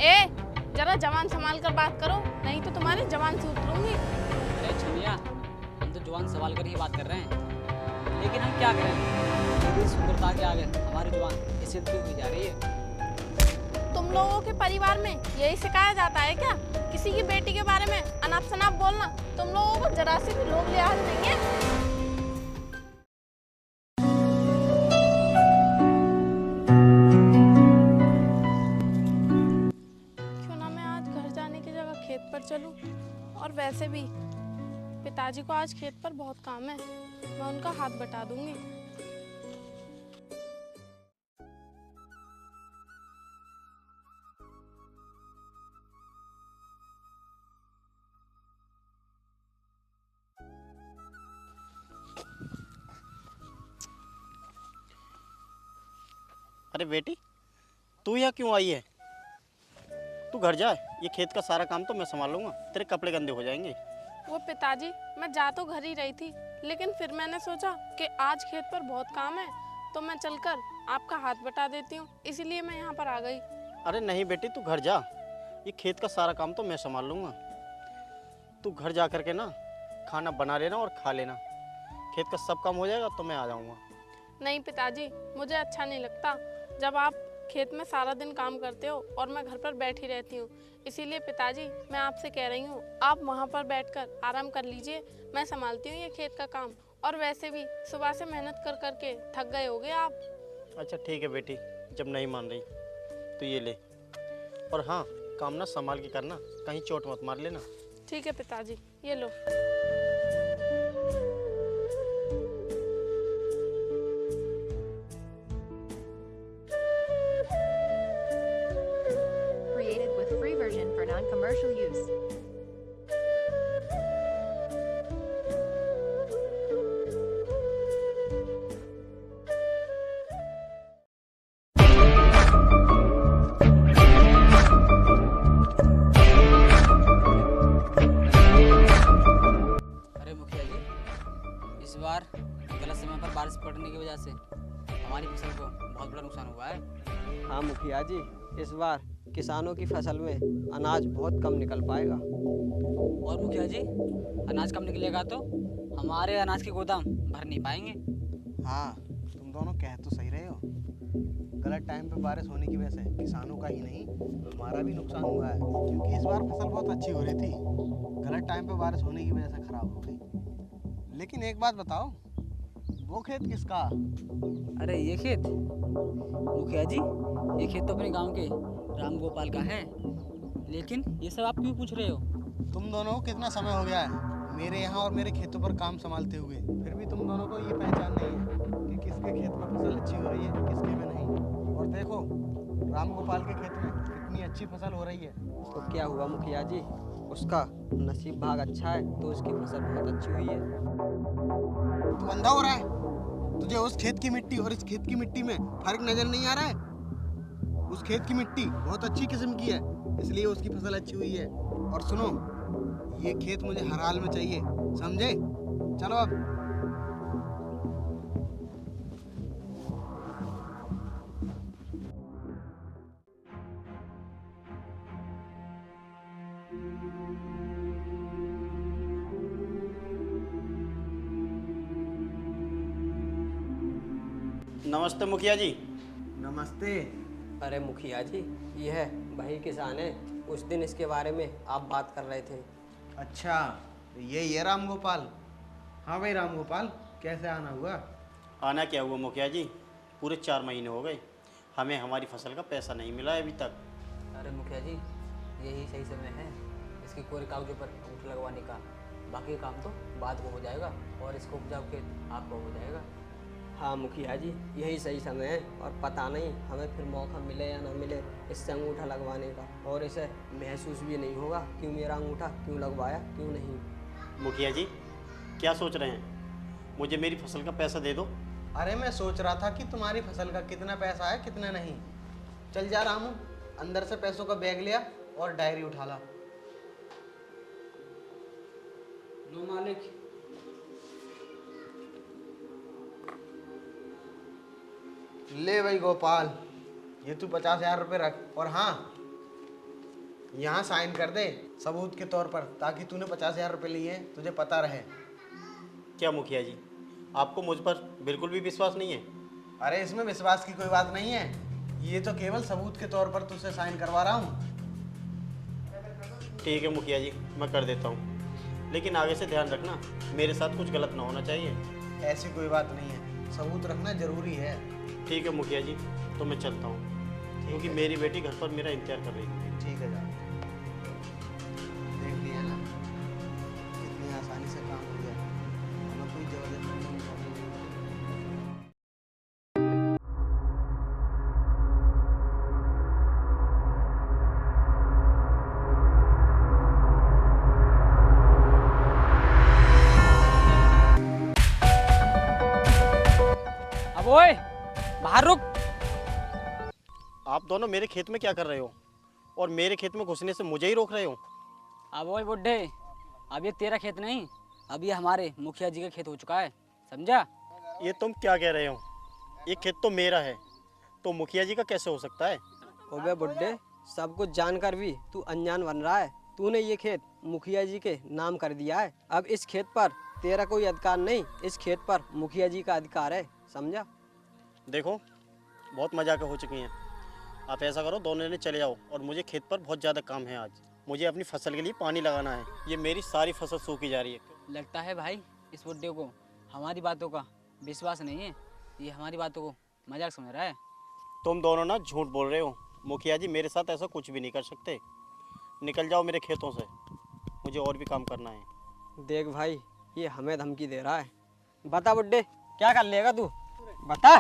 ए, जरा जवान संभाल कर बात करो, नहीं तो तुम्हारी जवान से उतरूंगी। अरे छमिया, हम तो जुबान सवाल कर ही बात कर रहे हैं, लेकिन हम क्या करें? पूरी सुंदरता के आगे हमारी जुबान इज्जत क्यों की जा रही है? तुम लोगों के परिवार में यही सिखाया जाता है क्या? किसी की बेटी के बारे में अनाप शनाप बोलना तुम लोगों को जरा सी भी लोभ लिहाज नहीं है। क्यों ना मैं आज घर जाने की जगह खेत पर चलूं? और वैसे भी पिताजी को आज खेत पर बहुत काम है, मैं उनका हाथ बटा दूंगी। अरे बेटी, तू यहाँ क्यों आई है? तू घर जा, ये खेत का सारा काम तो मैं संभाल लूंगा, तेरे कपड़े गंदे हो जाएंगे। वो पिताजी, मैं जा तो घर ही रही थी, लेकिन फिर मैंने सोचा कि आज खेत पर बहुत काम है, तो मैं चलकर आपका हाथ बटा देती हूँ, इसीलिए मैं यहाँ पर आ गई। अरे नहीं बेटी, तू घर जा, ये खेत का सारा काम तो मैं संभाल लूंगा। तू घर जा करके ना खाना बना लेना और खा लेना, खेत का सब काम हो जाएगा तो मैं आ जाऊँगा। नहीं पिताजी, मुझे अच्छा नहीं लगता जब आप खेत में सारा दिन काम करते हो और मैं घर पर बैठी रहती हूँ, इसीलिए पिताजी मैं आपसे कह रही हूँ आप वहाँ पर बैठकर आराम कर लीजिए, मैं संभालती हूँ ये खेत का काम। और वैसे भी सुबह से मेहनत कर करके थक गए होगे आप। अच्छा ठीक है बेटी, जब नहीं मान रही तो ये ले, और हाँ, काम ना संभाल के करना, कहीं चोट मत मार लेना। ठीक है पिताजी, ये लो। Created with free version for non-commercial use. अरे मुखिया जी, इस बार गलत समय पर बारिश पड़ने की वजह से हमारी फसल को बहुत बड़ा नुकसान हुआ है। हाँ मुखिया जी, इस बार किसानों की फसल में अनाज बहुत कम निकल पाएगा। और मुखिया जी, अनाज कम निकलेगा तो हमारे अनाज के गोदाम भर नहीं पाएंगे। हाँ, तुम दोनों कह तो सही रहे हो। गलत टाइम पे बारिश होने की वजह से किसानों का ही नहीं, हमारा भी नुकसान हुआ है, क्योंकि इस बार फसल बहुत अच्छी हो रही थी, गलत टाइम पे बारिश होने की वजह से खराब हो गई। लेकिन एक बात बताओ, वो खेत किसका? अरे ये खेत मुखिया जी, ये खेत तो अपने गांव के राम गोपाल का है, लेकिन ये सब आप क्यों पूछ रहे हो? तुम दोनों को कितना समय हो गया है मेरे यहाँ और मेरे खेतों पर काम संभालते हुए, फिर भी तुम दोनों को ये पहचान नहीं है कि किसके खेत में फसल अच्छी हो रही है, किसके में नहीं। और देखो, राम गोपाल के खेत में कितनी अच्छी फसल हो रही है। तो क्या हुआ मुखिया जी, उसका नसीब भाग अच्छा है तो उसकी फसल बहुत अच्छी हुई है। तू अंधा हो रहा है? तुझे उस खेत की मिट्टी और इस खेत की मिट्टी में फर्क नजर नहीं आ रहा है? उस खेत की मिट्टी बहुत अच्छी किस्म की है, इसलिए उसकी फसल अच्छी हुई है। और सुनो, ये खेत मुझे हर हाल में चाहिए, समझे? चलो अब। नमस्ते मुखिया जी। नमस्ते। अरे मुखिया जी, ये है वही किसान है, उस दिन इसके बारे में आप बात कर रहे थे। अच्छा, तो ये राम गोपाल। हाँ भाई राम गोपाल, कैसे आना हुआ? आना क्या हुआ मुखिया जी, पूरे 4 महीने हो गए, हमें हमारी फसल का पैसा नहीं मिला है अभी तक। अरे मुखिया जी, यही सही समय है इसकी कोरे कागजों पर अंगूठा लगवाने का, बाकी का काम तो बाद में हो जाएगा और इसको उपजाऊ खेत आपको हो जाएगा। हाँ मुखिया जी, यही सही समय है, और पता नहीं हमें फिर मौका मिले या ना मिले इससे अंगूठा लगवाने का, और इसे महसूस भी नहीं होगा क्यों मेरा अंगूठा क्यों लगवाया क्यों नहीं। मुखिया जी क्या सोच रहे हैं, मुझे मेरी फसल का पैसा दे दो। अरे मैं सोच रहा था कि तुम्हारी फसल का कितना पैसा है कितना नहीं। चल जा रामू, अंदर से पैसों का बैग लिया और डायरी उठा ला। लो मालिक। ले भाई गोपाल, ये तू 50,000 रुपये रख। और हाँ, यहाँ साइन कर दे सबूत के तौर पर, ताकि तूने 50,000 रुपये लिए हैं, तुझे पता रहे। क्या मुखिया जी, आपको मुझ पर बिल्कुल भी विश्वास नहीं है? अरे इसमें विश्वास की कोई बात नहीं है, ये तो केवल सबूत के तौर पर तुझसे साइन करवा रहा हूँ। ठीक है मुखिया जी, मैं कर देता हूँ, लेकिन आगे से ध्यान रखना मेरे साथ कुछ गलत ना होना चाहिए। ऐसी कोई बात नहीं है, सबूत रखना जरूरी है। ठीक है मुखिया जी, तो मैं चलता हूँ, क्योंकि मेरी बेटी घर पर मेरा इंतजार कर रही है। ठीक है, जाओ। देख लिया ना कितनी आसानी से काम हो गया, हमें कोई जबरदस्ती नहीं करनी। अब ओए बाहर रुक। आप दोनों मेरे खेत में क्या कर रहे हो, और मेरे खेत में घुसने से मुझे ही रोक रहे हो? अब ओए बुड्ढे, अब ये तेरा खेत नहीं, अब ये हमारे मुखिया जी का खेत हो चुका है, समझा? ये तुम क्या कह रहे हो? ये खेत तो मेरा है, तो मुखिया जी का कैसे हो सकता है? ओबे बुड्ढे, सब कुछ जानकर भी तू अनजान बन रहा है। तूने ये खेत मुखिया जी के नाम कर दिया है। अब इस खेत पर तेरा कोई अधिकार नहीं, इस खेत पर मुखिया जी का अधिकार है, समझा? देखो, बहुत मजाक हो चुकी हैं। आप ऐसा करो, दोनों जने चले जाओ, और मुझे खेत पर बहुत ज़्यादा काम है आज। मुझे अपनी फसल के लिए पानी लगाना है, ये मेरी सारी फसल सूखी जा रही है। लगता है भाई इस बुड्ढे को हमारी बातों का विश्वास नहीं है, ये हमारी बातों को मजाक समझ रहा है। तुम दोनों ना झूठ बोल रहे हो। मुखिया जी मेरे साथ ऐसा कुछ भी नहीं कर सकते। निकल जाओ मेरे खेतों से, मुझे और भी काम करना है। देख भाई, ये हमें धमकी दे रहा है। बता बुड्ढे, क्या कर लेगा तू, बता।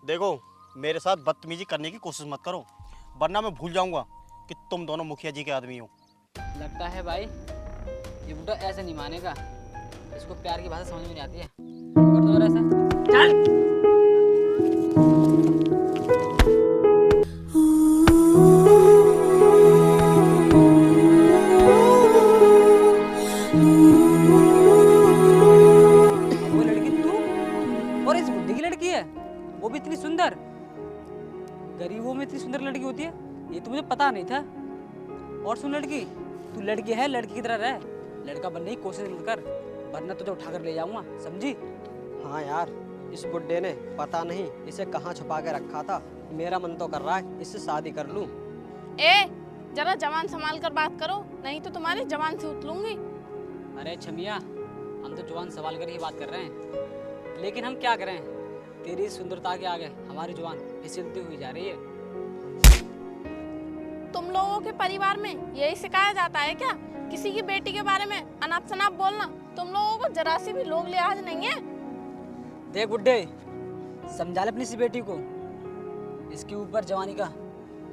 देखो, मेरे साथ बदतमीजी करने की कोशिश मत करो, वरना मैं भूल जाऊंगा कि तुम दोनों मुखिया जी के आदमी हो। लगता है भाई ये बुड्ढा ऐसे नहीं मानेगा, इसको प्यार की भाषा समझ में नहीं आती है। अगर तो ऐसा चल। वो लड़की तू और इस बुड्ढे की लड़की है, वो भी इतनी सुंदर। गरीबों में इतनी सुंदर लड़की होती है, ये तो मुझे पता नहीं था। और सुन लड़की, तू लड़की है, लड़की की तरह रह, लड़का बनने की कोशिश मत कर, वरना तुझे उठाकर ले जाऊंगा, समझी? हाँ यार, इस बुड्ढे ने पता नहीं इसे कहाँ छुपा के रखा था। मेरा मन तो कर रहा है इससे शादी कर लूं। ए, जरा जवान संभाल कर बात करो, नहीं तो तुम्हारी जवान से उतलूंगी। अरे छमिया, हम तो जुबान सवाल कर ही बात कर रहे हैं, लेकिन हम क्या करें, तेरी सुंदरता के आगे हमारी जुबान फिसलती हुई जा रही है। तुम लोगों के परिवार में यही सिखाया जाता है क्या, किसी की बेटी के बारे में अनाप शनाप बोलना? तुम लोगों को जरा सी भी लोग लिहाज नहीं है। देख बुड्ढे, समझा ले अपनी सी बेटी को, इसके ऊपर जवानी का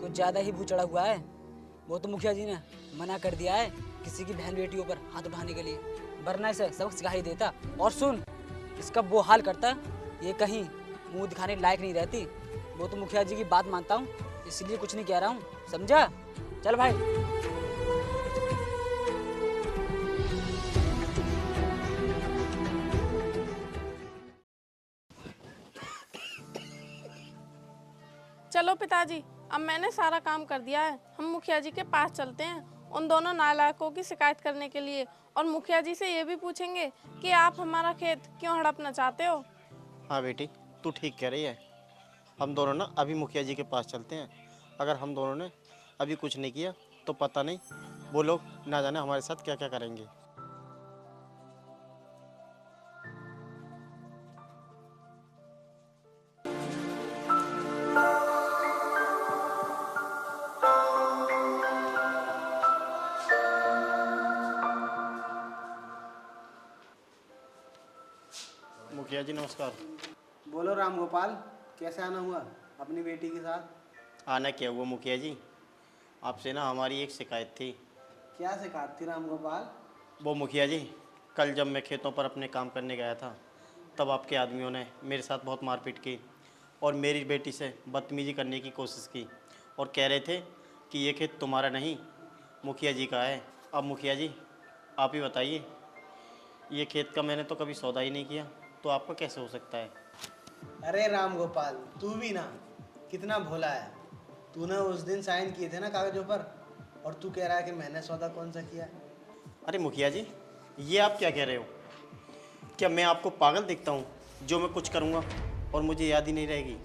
कुछ ज्यादा ही भू चढ़ा हुआ है। वो तो मुखिया जी ने मना कर दिया है किसी की बहन बेटियों पर हाथ उठाने के लिए, वरना इसे सबक सिखा ही देता। और सुन, इसका वो हाल करता, ये कहीं मुंह दिखाने लायक नहीं रहती। वो तो मुखिया जी की बात मानता हूँ, इसलिए कुछ नहीं कह रहा हूँ, समझा? चल भाई। चलो पिताजी, अब मैंने सारा काम कर दिया है, हम मुखिया जी के पास चलते हैं उन दोनों नालायकों की शिकायत करने के लिए, और मुखिया जी से ये भी पूछेंगे कि आप हमारा खेत क्यों हड़पना चाहते हो। हाँ बेटी, तू ठीक कह रही है। हम दोनों ना अभी मुखिया जी के पास चलते हैं। अगर हम दोनों ने अभी कुछ नहीं किया तो पता नहीं वो लोग ना जाने हमारे साथ क्या क्या करेंगे। मुखिया जी नमस्कार। बोलो राम गोपाल, कैसे आना हुआ अपनी बेटी के साथ? आना क्या हुआ मुखिया जी, आपसे ना हमारी एक शिकायत थी। क्या शिकायत थी राम गोपाल? वो मुखिया जी, कल जब मैं खेतों पर अपने काम करने गया था, तब आपके आदमियों ने मेरे साथ बहुत मारपीट की और मेरी बेटी से बदतमीजी करने की कोशिश की, और कह रहे थे कि ये खेत तुम्हारा नहीं मुखिया जी का है। अब मुखिया जी आप ही बताइए, ये खेत का मैंने तो कभी सौदा ही नहीं किया, तो आपका कैसे हो सकता है? अरे राम गोपाल, तू भी ना कितना भोला है। तूने उस दिन साइन किए थे ना कागजों पर, और तू कह रहा है कि मैंने सौदा कौन सा किया? अरे मुखिया जी, ये आप क्या कह रहे हो? क्या मैं आपको पागल दिखता हूँ जो मैं कुछ करूँगा और मुझे याद ही नहीं रहेगी?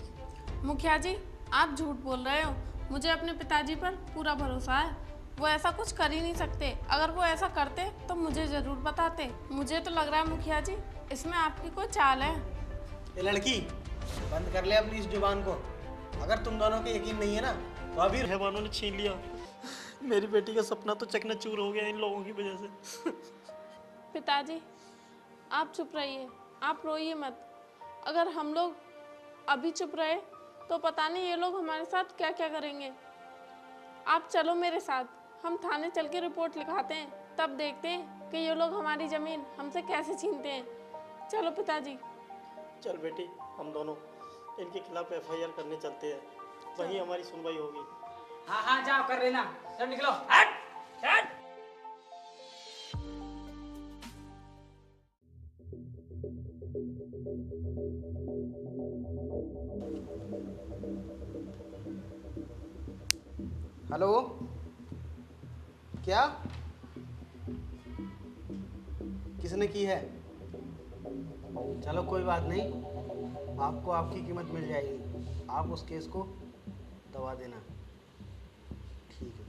मुखिया जी, आप झूठ बोल रहे हो। मुझे अपने पिताजी पर पूरा भरोसा है। वो ऐसा कुछ कर ही नहीं सकते। अगर वो ऐसा करते तो मुझे ज़रूर बताते। मुझे तो लग रहा है मुखिया जी, इसमें आपकी कोई चाल है। ये लड़की, बंद कर ले अपनी इस जुबान को। अगर तुम दोनों को यकीन नहीं है ना, तो अभी रहमानों ने छीन लिया। मेरी बेटी का सपना तो चकनाचूर हो गया इन लोगों की वजह से। पिताजी, आप चुप रहिए, आप रोइए मत। अगर हम लोग अभी चुप रहे तो पता नहीं ये लोग हमारे साथ क्या क्या करेंगे। आप चलो मेरे साथ, हम थाने चल के रिपोर्ट लिखाते हैं, तब देखते हैं कि ये लोग हमारी ज़मीन हमसे कैसे छीनते हैं। चलो पिताजी। चल बेटी, हम दोनों इनके खिलाफ एफआईआर करने चलते हैं, वहीं हमारी सुनवाई होगी। हाँ हाँ जाओ कर लेना, चल निकलो। हट हट। हेलो, क्या? किसने की है? चलो कोई बात नहीं, आपको आपकी कीमत मिल जाएगी। आप उस केस को दबा देना, ठीक है?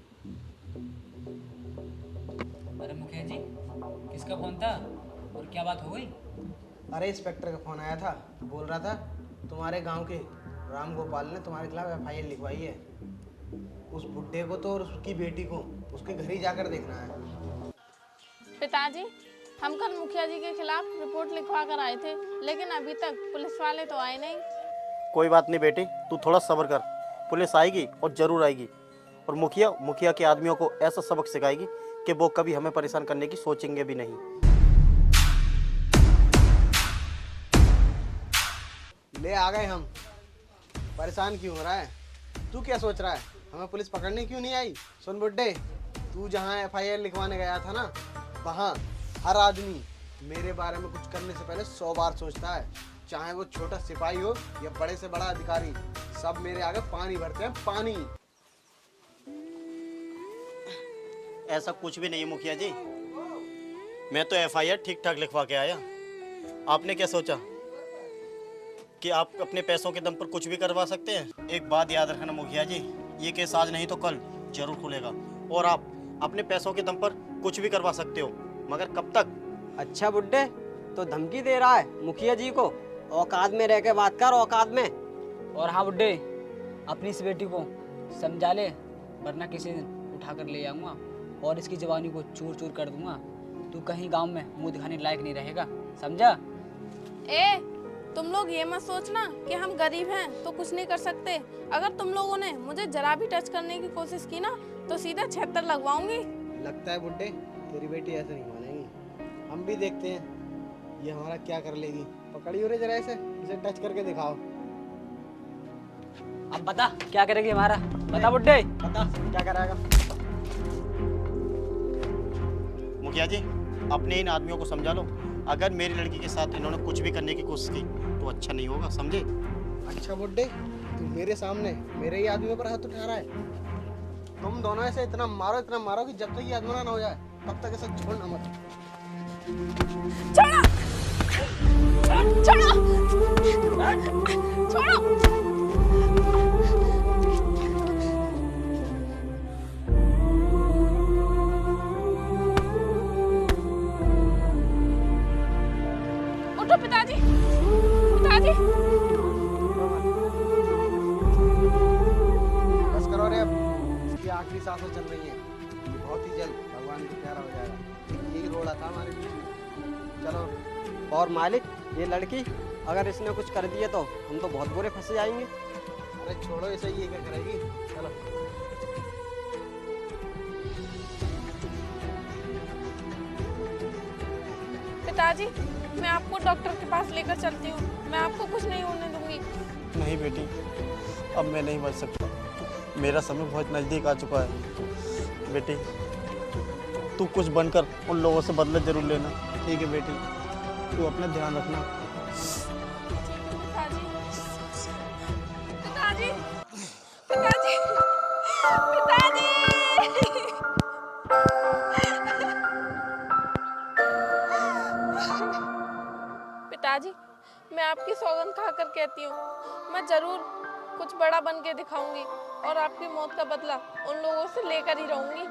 अरे मुखिया जी, किसका फोन था और क्या बात हो गई? अरे इंस्पेक्टर का फ़ोन आया था, बोल रहा था तुम्हारे गांव के राम गोपाल ने तुम्हारे खिलाफ एफआईआर लिखवाई है। उस बुड्ढे को तो और उसकी बेटी को उसके घर ही जाकर देखना है। पिताजी, हम कल मुखिया जी के खिलाफ रिपोर्ट लिखवा कर आए थे, लेकिन अभी तक पुलिस वाले तो आए नहीं। कोई बात नहीं बेटी, तू थोड़ा सब्र कर, पुलिस आएगी और ज़रूर आएगी। और मुखिया के आदमियों को ऐसा सबक सिखाएगी कि वो कभी हमें परेशान करने की सोचेंगे भी नहीं। ले आ गए हम। परेशान क्यों हो रहा है? तू क्या सोच रहा है हमें पुलिस पकड़ने क्यों नहीं आई? सुन बुड्ढे, तू जहाँ एफआईआर लिखवाने गया था ना, वहाँ हर आदमी मेरे बारे में कुछ करने से पहले 100 बार सोचता है। चाहे वो छोटा सिपाही हो या बड़े से बड़ा अधिकारी, सब मेरे आगे पानी भरते हैं, पानी। ऐसा कुछ भी नहीं है मुखिया जी, मैं तो एफआईआर ठीक ठाक लिखवा के आया। आपने क्या सोचा कि आप अपने पैसों के दम पर कुछ भी करवा सकते हैं? एक बात याद रखना मुखिया जी, ये केस आज नहीं तो कल जरूर खुलेगा और आप अपने पैसों के दम पर कुछ भी करवा सकते हो, मगर कब तक? अच्छा बुड्ढे, तो धमकी दे रहा है मुखिया जी को? औकात में रह के बात कर, औकात में। और हाँ बुड्ढे, अपनी इस बेटी को समझा ले, वरना किसी दिन उठा कर ले आऊँगा और इसकी जवानी को चूर चूर कर दूंगा। तू कहीं गांव में मुंह दिखाने लायक नहीं रहेगा, समझा? ए, तुम लोग ये मत सोचना कि हम गरीब हैं तो कुछ नहीं कर सकते। अगर तुम लोगों ने मुझे जरा भी टच करने की कोशिश की ना, तो सीधा 76 लगवाऊंगी। लगता है बुड्ढे तेरी बेटी ऐसे नहीं मानेगी। हम भी देखते हैं ये हमारा क्या कर लेगी। पकड़ियो रे जरा इसे टच करके दिखाओ। अब बता क्या करेगी हमारा, बता बुड्ढे। बता क्या कराएगा? मुखिया जी, अपने इन आदमियों को समझा लो, अगर मेरी लड़की के साथ इन्होंने कुछ भी करने की कोशिश की तो अच्छा नहीं होगा, समझे? अच्छा बुड्ढे, तू मेरे सामने मेरे ही आदमियों पर हाथ उठा रहा है। तुम दोनों ऐसे इतना मारो कि जब तक ये आदमना ना हो जाए तब तक ऐसा छोड़ना मत। छोड़ो! छोड़ो! छोड़ो! उठो पिताजी! पिताजी! बस करो रे, अब इसकी आखिरी सांसें चल रही हैं। ये बहुत ही जल्द भगवान को प्यारा हो जाएगा। यही रोड़ा था हमारे बीच में। चलो। और मालिक, ये लड़की अगर इसने कुछ कर दिया तो हम तो बहुत बुरे फंसे जाएंगे। अरे छोड़ो इसे, ये क्या करेगी? चलो। पिताजी, मैं आपको डॉक्टर के पास लेकर चलती हूँ। मैं आपको कुछ नहीं होने दूंगी। नहीं बेटी, अब मैं नहीं बच सकता, मेरा समय बहुत नज़दीक आ चुका है। बेटी, तू कुछ बनकर उन लोगों से बदला जरूर लेना, ठीक है बेटी? तू अपना ध्यान रखना। पिताजी! पिताजी! पिताजी! आपकी सौगंध खाकर कहती हूँ, मैं जरूर कुछ बड़ा बन के दिखाऊंगी और आपकी मौत का बदला उन लोगों से लेकर ही रहूंगी।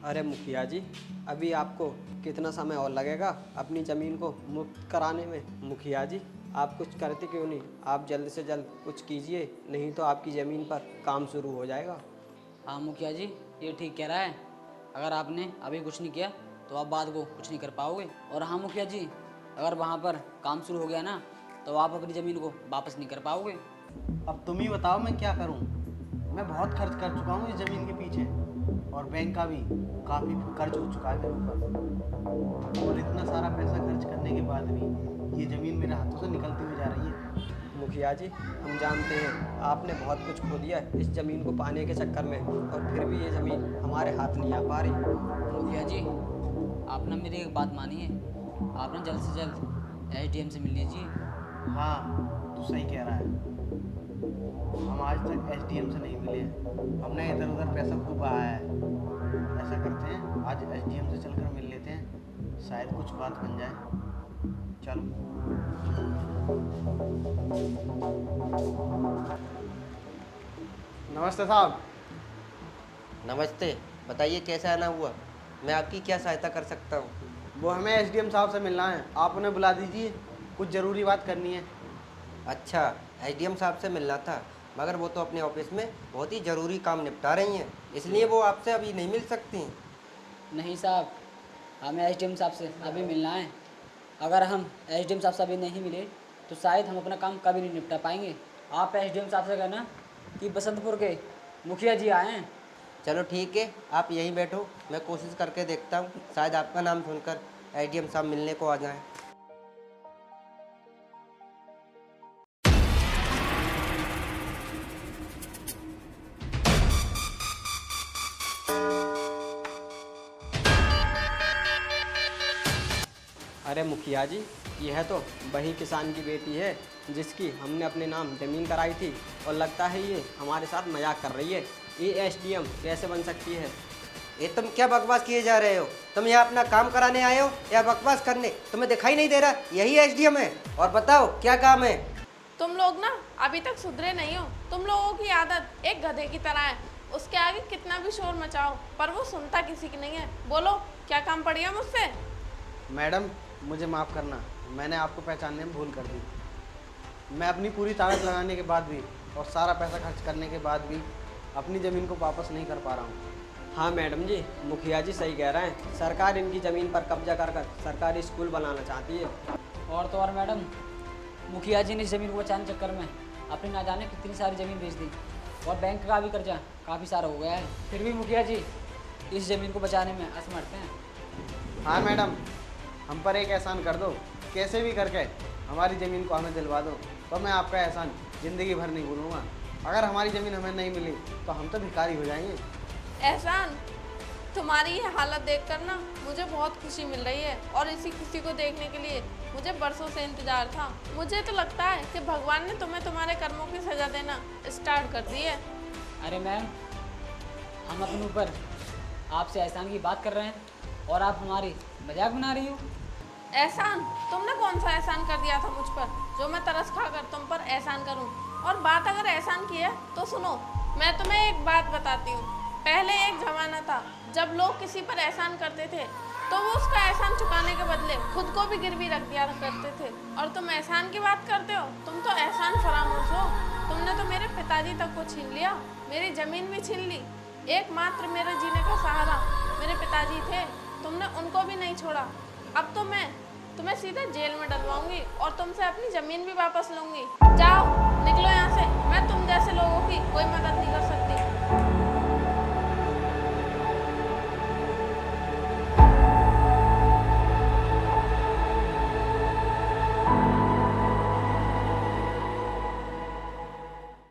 अरे मुखिया जी, अभी आपको कितना समय और लगेगा अपनी ज़मीन को मुक्त कराने में? मुखिया जी, आप कुछ करते क्यों नहीं? आप जल्द से जल्द कुछ कीजिए, नहीं तो आपकी ज़मीन पर काम शुरू हो जाएगा। हाँ मुखिया जी, ये ठीक कह रहा है। अगर आपने अभी कुछ नहीं किया तो आप बाद को कुछ नहीं कर पाओगे। और हाँ मुखिया जी, अगर वहाँ पर काम शुरू हो गया ना तो आप अपनी ज़मीन को वापस नहीं कर पाओगे। अब तुम ही बताओ मैं क्या करूं? मैं बहुत खर्च कर चुका हूं इस ज़मीन के पीछे, और बैंक का भी काफ़ी कर्ज हो चुका है मेरे ऊपर। और इतना सारा पैसा खर्च करने के बाद भी ये ज़मीन मेरे हाथों से निकलती हुई जा रही है। मुखिया जी, हम जानते हैं आपने बहुत कुछ खो दिया है इस ज़मीन को पाने के चक्कर में, और फिर भी ये ज़मीन हमारे हाथ नहीं आ पा रही। मुखिया जी, आप ना मेरी एक बात मानिए, आप ना जल्द से जल्द SDM से मिल लीजिए। हाँ, तू सही कह रहा है। हम आज तक SDM से नहीं मिले हैं, हमने इधर उधर पैसा खूब बहाया है। ऐसा करते हैं, आज SDM से चलकर मिल लेते हैं, शायद कुछ बात बन जाए। चलो। नमस्ते साहब। नमस्ते, बताइए कैसा आना हुआ? मैं आपकी क्या सहायता कर सकता हूँ? वो हमें SDM साहब से मिलना है, आप उन्हें बुला दीजिए, कुछ ज़रूरी बात करनी है। अच्छा, SDM साहब से मिलना था, मगर वो तो अपने ऑफिस में बहुत ही ज़रूरी काम निपटा रही हैं, इसलिए वो आपसे अभी नहीं मिल सकती। नहीं साहब, हमें SDM साहब से अभी मिलना है। अगर हम SDM साहब से अभी नहीं मिले तो शायद हम अपना काम कभी नहीं निपटा पाएंगे। आप SDM साहब से कहना कि बसंतपुर के मुखिया जी आए हैं। चलो ठीक है, आप यहीं बैठो, मैं कोशिश करके देखता हूँ, शायद आपका नाम सुनकर SDM साहब मिलने को आ जाएं। अरे मुखिया जी, यह तो वही किसान की बेटी है जिसकी हमने अपने नाम ज़मीन कराई थी, और लगता है ये हमारे साथ मजाक कर रही है। ये SDM कैसे बन सकती है? ये तुम क्या बकवास किए जा रहे हो? तुम यहाँ अपना काम कराने आए हो या बकवास करने? तुम्हें दिखाई नहीं दे रहा यही SDM है? और बताओ क्या काम है? तुम लोग ना अभी तक सुधरे नहीं हो। तुम लोगों की आदत एक गधे की तरह है, उसके आगे कितना भी शोर मचाओ पर वो सुनता किसी की नहीं है। बोलो क्या काम पड़ गया मुझसे? मैडम, मुझे माफ़ करना, मैंने आपको पहचानने में भूल कर दी। मैं अपनी पूरी ताकत लगाने के बाद भी और सारा पैसा खर्च करने के बाद भी अपनी ज़मीन को वापस नहीं कर पा रहा हूँ। हाँ मैडम जी, मुखिया जी सही कह रहे हैं। सरकार इनकी ज़मीन पर कब्जा कर कर सरकारी स्कूल बनाना चाहती है। और तो और मैडम, मुखिया जी ने इस ज़मीन को बचाने के चक्कर में अपनी ना जाने कितनी सारी ज़मीन बेच दी, और बैंक का भी कर्जा काफ़ी सारा हो गया है। फिर भी मुखिया जी इस ज़मीन को बचाने में असमर्थ हैं। हाँ मैडम, हम पर एक एहसान कर दो, कैसे भी करके हमारी ज़मीन को हमें दिलवा दो, तो मैं आपका एहसान ज़िंदगी भर नहीं भूलूंगा। अगर हमारी ज़मीन हमें नहीं मिली तो हम तो भिखारी हो जाएंगे। एहसान, तुम्हारी ये हालत देखकर ना मुझे बहुत खुशी मिल रही है, और इसी खुशी को देखने के लिए मुझे बरसों से इंतजार था। मुझे तो लगता है कि भगवान ने तुम्हें तुम्हारे कर्मों की सज़ा देना स्टार्ट कर दी है। अरे मैम, हम अपने ऊपर आपसे एहसान की बात कर रहे हैं और आप हमारी मजाक बना रही हो। एहसान? तुमने कौन सा एहसान कर दिया था मुझ पर जो मैं तरस खाकर तुम पर एहसान करूं? और बात अगर एहसान की है तो सुनो, मैं तुम्हें एक बात बताती हूँ। पहले एक ज़माना था जब लोग किसी पर एहसान करते थे तो वो उसका एहसान चुकाने के बदले खुद को भी गिरवी रख दिया करते थे। और तुम एहसान की बात करते हो? तुम तो एहसान फरामोश हो। तुमने तो मेरे पिताजी तक को छीन लिया, मेरी ज़मीन भी छीन ली। एकमात्र मेरे जीने का सहारा मेरे पिताजी थे, तुमने उनको भी नहीं छोड़ा। अब तो मैं तुम्हें सीधे जेल में डलवाऊंगी और तुमसे अपनी ज़मीन भी वापस लूंगी। जाओ, निकलो यहाँ से। मैं तुम जैसे लोगों की कोई मदद नहीं कर सकती।